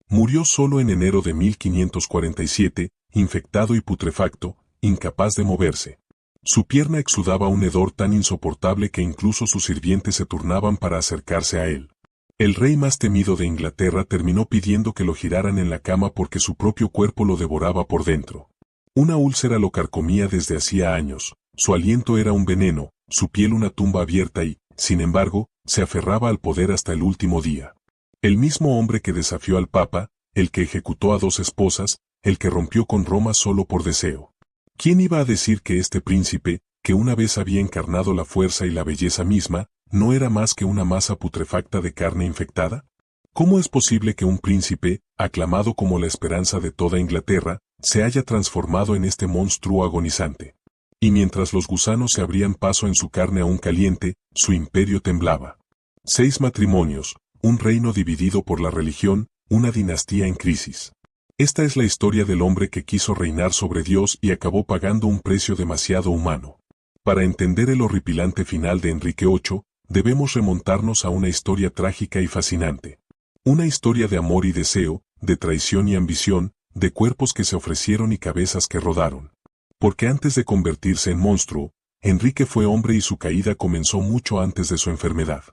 Murió solo en enero de 1547, infectado y putrefacto, incapaz de moverse. Su pierna exudaba un hedor tan insoportable que incluso sus sirvientes se turnaban para acercarse a él. El rey más temido de Inglaterra terminó pidiendo que lo giraran en la cama porque su propio cuerpo lo devoraba por dentro. Una úlcera lo carcomía desde hacía años, su aliento era un veneno, su piel una tumba abierta y, sin embargo, se aferraba al poder hasta el último día. El mismo hombre que desafió al Papa, el que ejecutó a 2 esposas, el que rompió con Roma solo por deseo. ¿Quién iba a decir que este príncipe, que una vez había encarnado la fuerza y la belleza misma, no era más que una masa putrefacta de carne infectada? ¿Cómo es posible que un príncipe, aclamado como la esperanza de toda Inglaterra, se haya transformado en este monstruo agonizante? Y mientras los gusanos se abrían paso en su carne aún caliente, su imperio temblaba. 6 matrimonios, un reino dividido por la religión, una dinastía en crisis. Esta es la historia del hombre que quiso reinar sobre Dios y acabó pagando un precio demasiado humano. Para entender el horripilante final de Enrique VIII, debemos remontarnos a una historia trágica y fascinante. Una historia de amor y deseo, de traición y ambición, de cuerpos que se ofrecieron y cabezas que rodaron. Porque antes de convertirse en monstruo, Enrique fue hombre y su caída comenzó mucho antes de su enfermedad.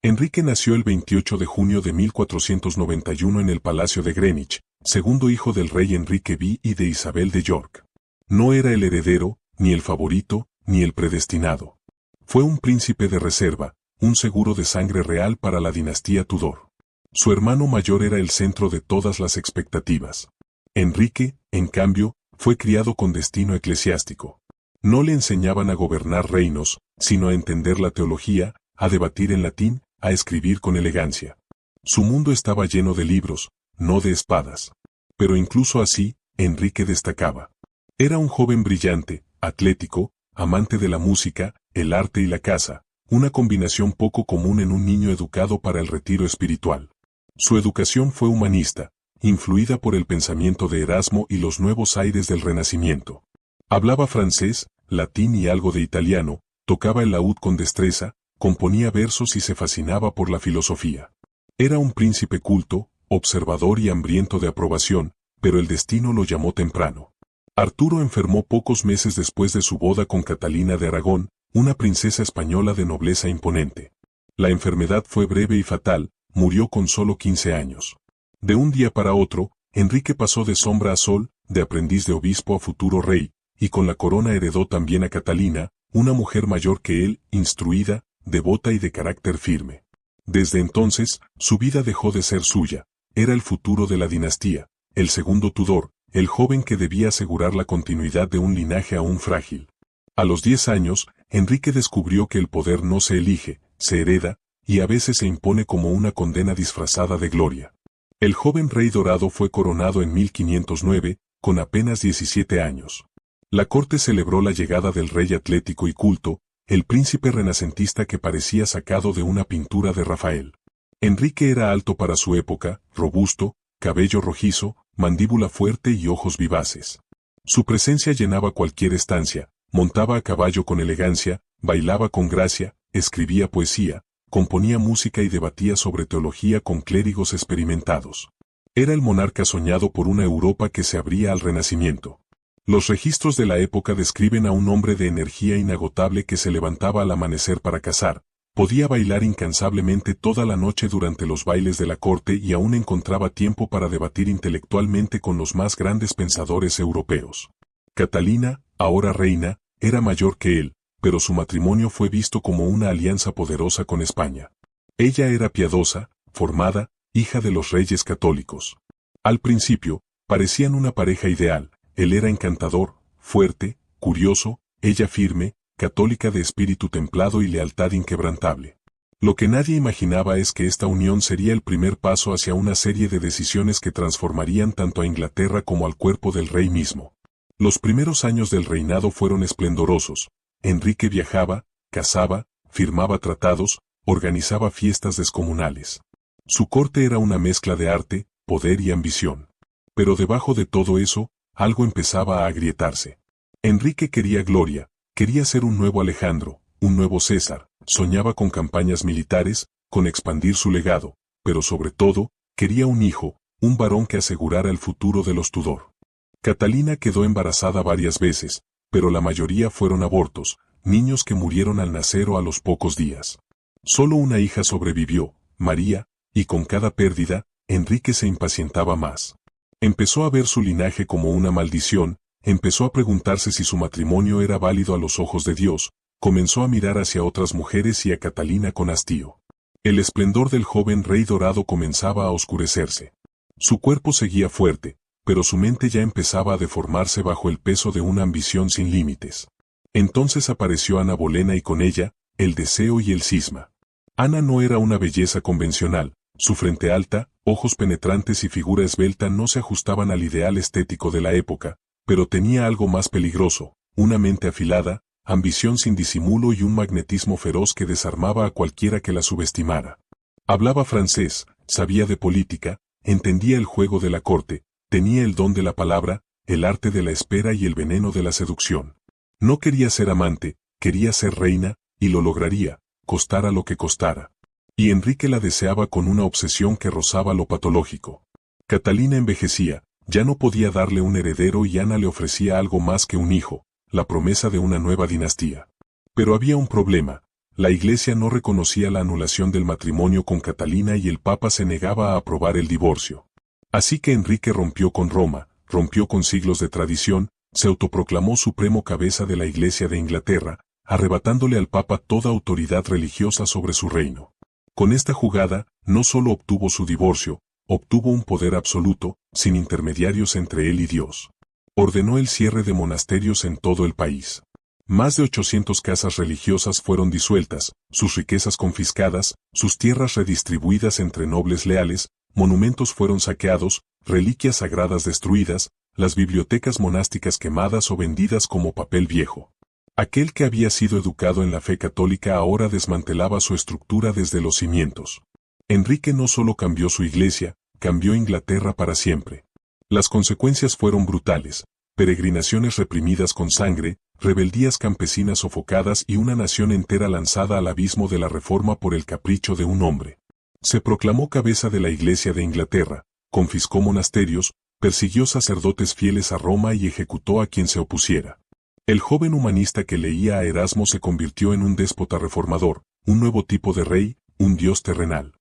Enrique nació el 28 de junio de 1491 en el Palacio de Greenwich, segundo hijo del rey Enrique V y de Isabel de York. No era el heredero, ni el favorito, ni el predestinado. Fue un príncipe de reserva, un seguro de sangre real para la dinastía Tudor. Su hermano mayor era el centro de todas las expectativas. Enrique, en cambio, fue criado con destino eclesiástico. No le enseñaban a gobernar reinos, sino a entender la teología, a debatir en latín, a escribir con elegancia. Su mundo estaba lleno de libros, no de espadas. Pero incluso así, Enrique destacaba. Era un joven brillante, atlético, amante de la música, el arte y la caza, una combinación poco común en un niño educado para el retiro espiritual. Su educación fue humanista, influida por el pensamiento de Erasmo y los nuevos aires del Renacimiento. Hablaba francés, latín y algo de italiano, tocaba el laúd con destreza, componía versos y se fascinaba por la filosofía. Era un príncipe culto, observador y hambriento de aprobación, pero el destino lo llamó temprano. Arturo enfermó pocos meses después de su boda con Catalina de Aragón, una princesa española de nobleza imponente. La enfermedad fue breve y fatal, murió con solo 15 años. De un día para otro, Enrique pasó de sombra a sol, de aprendiz de obispo a futuro rey, y con la corona heredó también a Catalina, una mujer mayor que él, instruida, devota y de carácter firme. Desde entonces, su vida dejó de ser suya, era el futuro de la dinastía, el segundo Tudor, el joven que debía asegurar la continuidad de un linaje aún frágil. A los 10 años, Enrique descubrió que el poder no se elige, se hereda, y a veces se impone como una condena disfrazada de gloria. El joven rey dorado fue coronado en 1509, con apenas 17 años. La corte celebró la llegada del rey atlético y culto, el príncipe renacentista que parecía sacado de una pintura de Rafael. Enrique era alto para su época, robusto, cabello rojizo, mandíbula fuerte y ojos vivaces. Su presencia llenaba cualquier estancia, montaba a caballo con elegancia, bailaba con gracia, escribía poesía, componía música y debatía sobre teología con clérigos experimentados. Era el monarca soñado por una Europa que se abría al Renacimiento. Los registros de la época describen a un hombre de energía inagotable que se levantaba al amanecer para cazar, podía bailar incansablemente toda la noche durante los bailes de la corte y aún encontraba tiempo para debatir intelectualmente con los más grandes pensadores europeos. Catalina, ahora reina, era mayor que él, pero su matrimonio fue visto como una alianza poderosa con España. Ella era piadosa, formada, hija de los reyes católicos. Al principio, parecían una pareja ideal. Él era encantador, fuerte, curioso, ella firme, católica de espíritu templado y lealtad inquebrantable. Lo que nadie imaginaba es que esta unión sería el primer paso hacia una serie de decisiones que transformarían tanto a Inglaterra como al cuerpo del rey mismo. Los primeros años del reinado fueron esplendorosos. Enrique viajaba, cazaba, firmaba tratados, organizaba fiestas descomunales. Su corte era una mezcla de arte, poder y ambición. Pero debajo de todo eso, algo empezaba a agrietarse. Enrique quería gloria, quería ser un nuevo Alejandro, un nuevo César, soñaba con campañas militares, con expandir su legado, pero sobre todo, quería un hijo, un varón que asegurara el futuro de los Tudor. Catalina quedó embarazada varias veces, pero la mayoría fueron abortos, niños que murieron al nacer o a los pocos días. Solo una hija sobrevivió, María, y con cada pérdida, Enrique se impacientaba más. Empezó a ver su linaje como una maldición, empezó a preguntarse si su matrimonio era válido a los ojos de Dios, comenzó a mirar hacia otras mujeres y a Catalina con hastío. El esplendor del joven rey dorado comenzaba a oscurecerse. Su cuerpo seguía fuerte, pero su mente ya empezaba a deformarse bajo el peso de una ambición sin límites. Entonces apareció Ana Bolena y con ella, el deseo y el cisma. Ana no era una belleza convencional, su frente alta, ojos penetrantes y figura esbelta no se ajustaban al ideal estético de la época, pero tenía algo más peligroso, una mente afilada, ambición sin disimulo y un magnetismo feroz que desarmaba a cualquiera que la subestimara. Hablaba francés, sabía de política, entendía el juego de la corte, tenía el don de la palabra, el arte de la espera y el veneno de la seducción. No quería ser amante, quería ser reina, y lo lograría, costara lo que costara. Y Enrique la deseaba con una obsesión que rozaba lo patológico. Catalina envejecía, ya no podía darle un heredero y Ana le ofrecía algo más que un hijo, la promesa de una nueva dinastía. Pero había un problema, la Iglesia no reconocía la anulación del matrimonio con Catalina y el Papa se negaba a aprobar el divorcio. Así que Enrique rompió con Roma, rompió con siglos de tradición, se autoproclamó supremo cabeza de la Iglesia de Inglaterra, arrebatándole al Papa toda autoridad religiosa sobre su reino. Con esta jugada, no solo obtuvo su divorcio, obtuvo un poder absoluto, sin intermediarios entre él y Dios. Ordenó el cierre de monasterios en todo el país. Más de 800 casas religiosas fueron disueltas, sus riquezas confiscadas, sus tierras redistribuidas entre nobles leales, monumentos fueron saqueados, reliquias sagradas destruidas, las bibliotecas monásticas quemadas o vendidas como papel viejo. Aquel que había sido educado en la fe católica ahora desmantelaba su estructura desde los cimientos. Enrique no solo cambió su iglesia, cambió Inglaterra para siempre. Las consecuencias fueron brutales, peregrinaciones reprimidas con sangre, rebeldías campesinas sofocadas y una nación entera lanzada al abismo de la reforma por el capricho de un hombre. Se proclamó cabeza de la Iglesia de Inglaterra, confiscó monasterios, persiguió sacerdotes fieles a Roma y ejecutó a quien se opusiera. El joven humanista que leía a Erasmo se convirtió en un déspota reformador, un nuevo tipo de rey, un dios terrenal.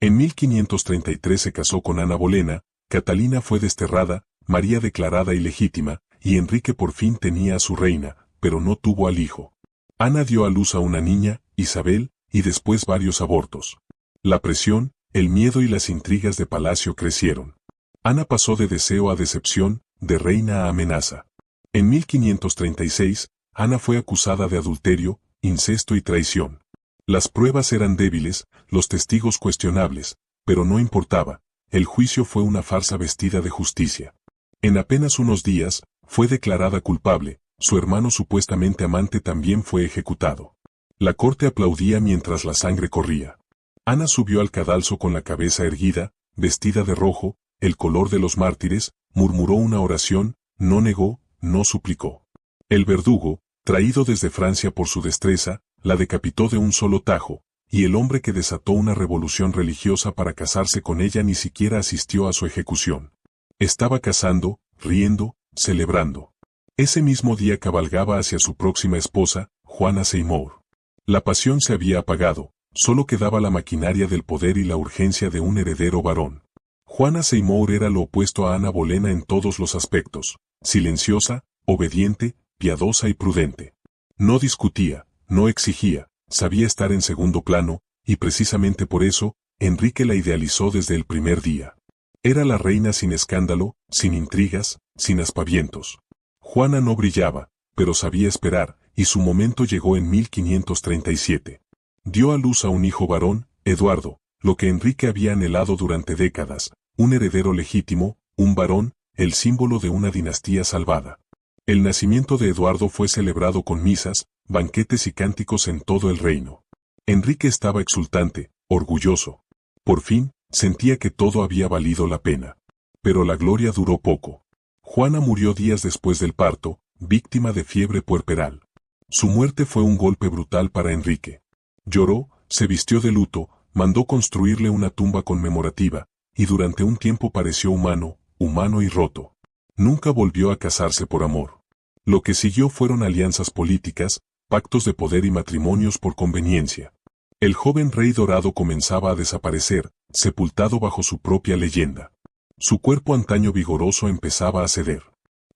En 1533 se casó con Ana Bolena, Catalina fue desterrada, María declarada ilegítima, y Enrique por fin tenía a su reina, pero no tuvo al hijo. Ana dio a luz a una niña, Isabel, y después varios abortos. La presión, el miedo y las intrigas de palacio crecieron. Ana pasó de deseo a decepción, de reina a amenaza. En 1536, Ana fue acusada de adulterio, incesto y traición. Las pruebas eran débiles, los testigos cuestionables, pero no importaba, el juicio fue una farsa vestida de justicia. En apenas unos días, fue declarada culpable, su hermano supuestamente amante también fue ejecutado. La corte aplaudía mientras la sangre corría. Ana subió al cadalso con la cabeza erguida, vestida de rojo, el color de los mártires, murmuró una oración, no negó, no suplicó. El verdugo, traído desde Francia por su destreza, la decapitó de un solo tajo, y el hombre que desató una revolución religiosa para casarse con ella ni siquiera asistió a su ejecución. Estaba cazando, riendo, celebrando. Ese mismo día cabalgaba hacia su próxima esposa, Juana Seymour. La pasión se había apagado, solo quedaba la maquinaria del poder y la urgencia de un heredero varón. Juana Seymour era lo opuesto a Ana Bolena en todos los aspectos, silenciosa, obediente, piadosa y prudente. No discutía, no exigía, sabía estar en segundo plano, y precisamente por eso, Enrique la idealizó desde el primer día. Era la reina sin escándalo, sin intrigas, sin aspavientos. Juana no brillaba, pero sabía esperar, y su momento llegó en 1537. Dio a luz a un hijo varón, Eduardo, lo que Enrique había anhelado durante décadas, un heredero legítimo, un varón, el símbolo de una dinastía salvada. El nacimiento de Eduardo fue celebrado con misas, banquetes y cánticos en todo el reino. Enrique estaba exultante, orgulloso. Por fin, sentía que todo había valido la pena. Pero la gloria duró poco. Juana murió días después del parto, víctima de fiebre puerperal. Su muerte fue un golpe brutal para Enrique. Lloró, se vistió de luto, mandó construirle una tumba conmemorativa, y durante un tiempo pareció humano y roto. Nunca volvió a casarse por amor. Lo que siguió fueron alianzas políticas, pactos de poder y matrimonios por conveniencia. El joven rey dorado comenzaba a desaparecer, sepultado bajo su propia leyenda. Su cuerpo antaño vigoroso empezaba a ceder.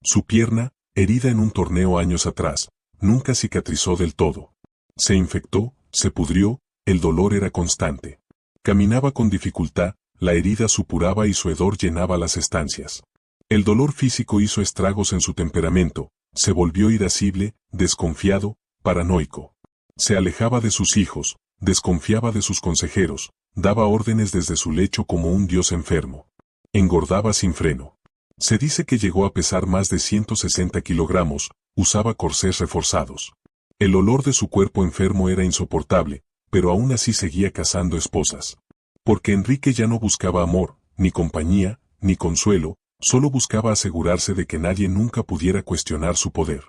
Su pierna, herida en un torneo años atrás, nunca cicatrizó del todo. Se infectó, se pudrió, el dolor era constante. Caminaba con dificultad, la herida supuraba y su hedor llenaba las estancias. El dolor físico hizo estragos en su temperamento, se volvió irascible, desconfiado, paranoico. Se alejaba de sus hijos, desconfiaba de sus consejeros, daba órdenes desde su lecho como un dios enfermo. Engordaba sin freno. Se dice que llegó a pesar más de 160 kilogramos, usaba corsés reforzados. El olor de su cuerpo enfermo era insoportable, pero aún así seguía cazando esposas. Porque Enrique ya no buscaba amor, ni compañía, ni consuelo, solo buscaba asegurarse de que nadie nunca pudiera cuestionar su poder.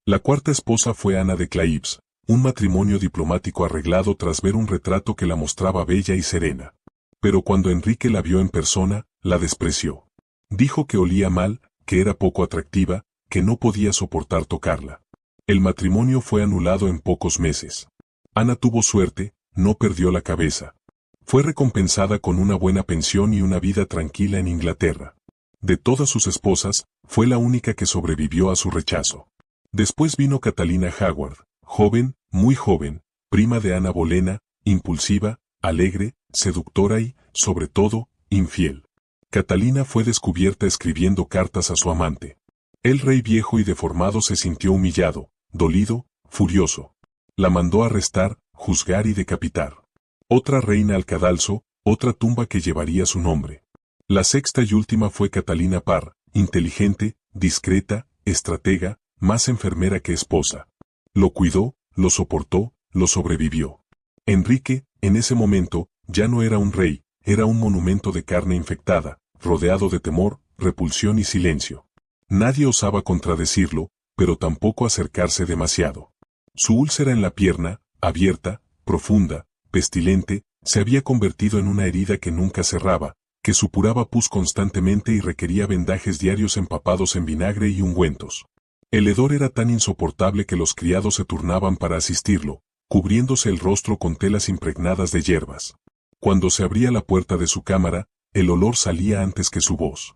La cuarta esposa fue Ana de Claibs, un matrimonio diplomático arreglado tras ver un retrato que la mostraba bella y serena. Pero cuando Enrique la vio en persona, la despreció. Dijo que olía mal, que era poco atractiva, que no podía soportar tocarla. El matrimonio fue anulado en pocos meses. Ana tuvo suerte, no perdió la cabeza. Fue recompensada con una buena pensión y una vida tranquila en Inglaterra. De todas sus esposas, fue la única que sobrevivió a su rechazo. Después vino Catalina Howard, joven, muy joven, prima de Ana Bolena, impulsiva, alegre, seductora y, sobre todo, infiel. Catalina fue descubierta escribiendo cartas a su amante. El rey viejo y deformado se sintió humillado, dolido, furioso. La mandó arrestar, juzgar y decapitar. Otra reina al cadalso, otra tumba que llevaría su nombre. La sexta y última fue Catalina Parr, inteligente, discreta, estratega, más enfermera que esposa. Lo cuidó, lo soportó, lo sobrevivió. Enrique, en ese momento, ya no era un rey, era un monumento de carne infectada, rodeado de temor, repulsión y silencio. Nadie osaba contradecirlo, pero tampoco acercarse demasiado. Su úlcera en la pierna, abierta, profunda, pestilente, se había convertido en una herida que nunca cerraba, que supuraba pus constantemente y requería vendajes diarios empapados en vinagre y ungüentos. El hedor era tan insoportable que los criados se turnaban para asistirlo, cubriéndose el rostro con telas impregnadas de hierbas. Cuando se abría la puerta de su cámara, el olor salía antes que su voz.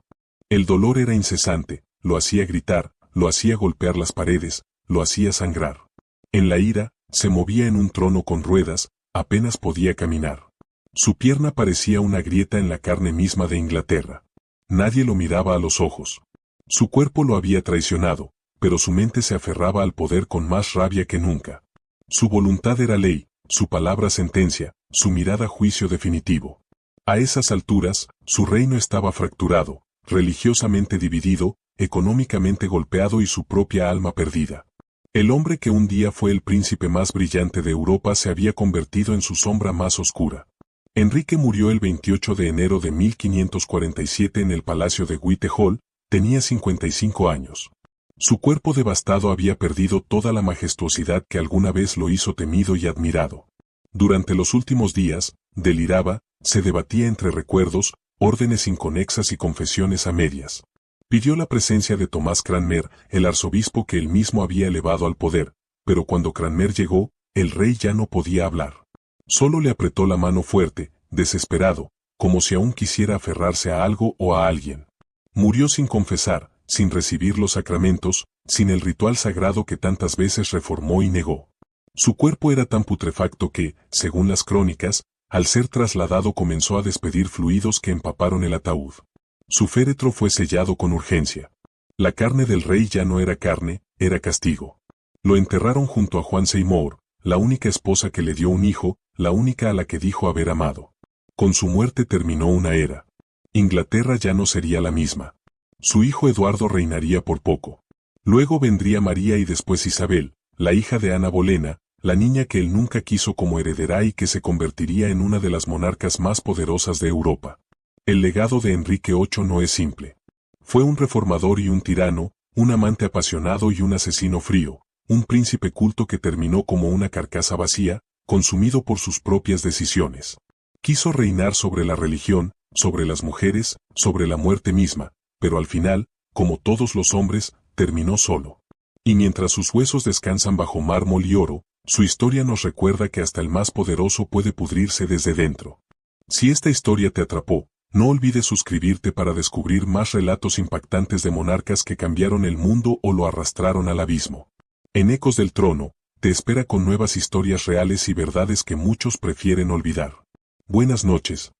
El dolor era incesante, lo hacía gritar, lo hacía golpear las paredes, lo hacía sangrar. En la ira, se movía en un trono con ruedas, apenas podía caminar. Su pierna parecía una grieta en la carne misma de Inglaterra. Nadie lo miraba a los ojos. Su cuerpo lo había traicionado, pero su mente se aferraba al poder con más rabia que nunca. Su voluntad era ley, su palabra sentencia, su mirada juicio definitivo. A esas alturas, su reino estaba fracturado, religiosamente dividido, económicamente golpeado y su propia alma perdida. El hombre que un día fue el príncipe más brillante de Europa se había convertido en su sombra más oscura. Enrique murió el 28 de enero de 1547 en el palacio de Whitehall, tenía 55 años. Su cuerpo devastado había perdido toda la majestuosidad que alguna vez lo hizo temido y admirado. Durante los últimos días, deliraba, se debatía entre recuerdos, órdenes inconexas y confesiones a medias. Pidió la presencia de Tomás Cranmer, el arzobispo que él mismo había elevado al poder, pero cuando Cranmer llegó, el rey ya no podía hablar. Solo le apretó la mano fuerte, desesperado, como si aún quisiera aferrarse a algo o a alguien. Murió sin confesar, sin recibir los sacramentos, sin el ritual sagrado que tantas veces reformó y negó. Su cuerpo era tan putrefacto que, según las crónicas, al ser trasladado comenzó a despedir fluidos que empaparon el ataúd. Su féretro fue sellado con urgencia. La carne del rey ya no era carne, era castigo. Lo enterraron junto a Juan Seymour, la única esposa que le dio un hijo, la única a la que dijo haber amado. Con su muerte terminó una era. Inglaterra ya no sería la misma. Su hijo Eduardo reinaría por poco. Luego vendría María y después Isabel, la hija de Ana Bolena, la niña que él nunca quiso como heredera y que se convertiría en una de las monarcas más poderosas de Europa. El legado de Enrique VIII no es simple. Fue un reformador y un tirano, un amante apasionado y un asesino frío, un príncipe culto que terminó como una carcasa vacía, consumido por sus propias decisiones. Quiso reinar sobre la religión, sobre las mujeres, sobre la muerte misma, pero al final, como todos los hombres, terminó solo. Y mientras sus huesos descansan bajo mármol y oro, su historia nos recuerda que hasta el más poderoso puede pudrirse desde dentro. Si esta historia te atrapó, no olvides suscribirte para descubrir más relatos impactantes de monarcas que cambiaron el mundo o lo arrastraron al abismo. En Ecos del Trono, te espera con nuevas historias reales y verdades que muchos prefieren olvidar. Buenas noches,